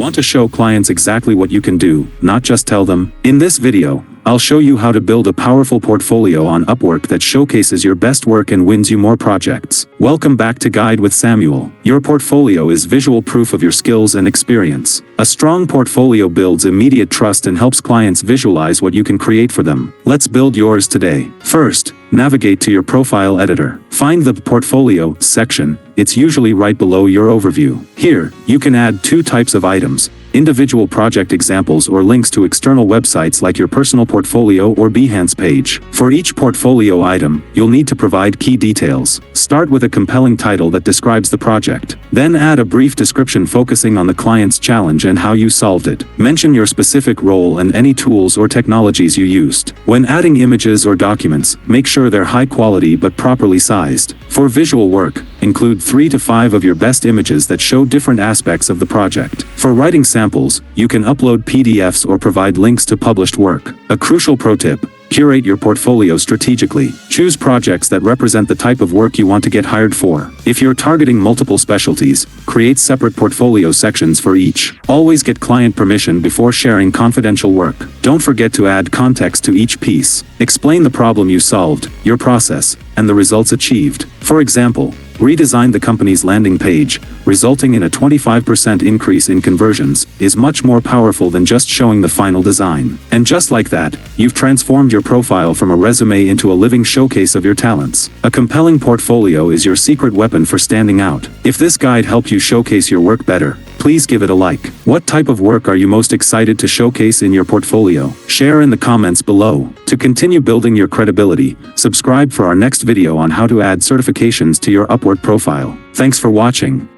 want to show clients exactly what you can do, not just tell them. In this video, I'll show you how to build a powerful portfolio on Upwork that showcases your best work and wins you more projects. Welcome back to Guide with Samuel. Your portfolio is visual proof of your skills and experience. A strong portfolio builds immediate trust and helps clients visualize what you can create for them. Let's build yours today. First, navigate to your profile editor. Find the Portfolio section. It's usually right below your overview. Here, you can add two types of items: individual project examples or links to external websites like your personal portfolio or Behance page. For each portfolio item, you'll need to provide key details. Start with a compelling title that describes the project. Then add a brief description focusing on the client's challenge and how you solved it. Mention your specific role and any tools or technologies you used. When adding images or documents, make sure they're high quality but properly sized. For visual work, include 3 to 5 of your best images that show different aspects of the project. For writing samples, you can upload PDFs or provide links to published work. A crucial pro tip: curate your portfolio strategically. Choose projects that represent the type of work you want to get hired for. If you're targeting multiple specialties, create separate portfolio sections for each. Always get client permission before sharing confidential work. Don't forget to add context to each piece. Explain the problem you solved, your process, and the results achieved. For example, redesigned the company's landing page, resulting in a 25% increase in conversions, is much more powerful than just showing the final design. And just like that, you've transformed your profile from a resume into a living showcase of your talents. A compelling portfolio is your secret weapon for standing out. If this guide helped you showcase your work better, please give it a like. What type of work are you most excited to showcase in your portfolio? Share in the comments below. To continue building your credibility, subscribe for our next video on how to add certifications to your Upwork profile. Thanks for watching.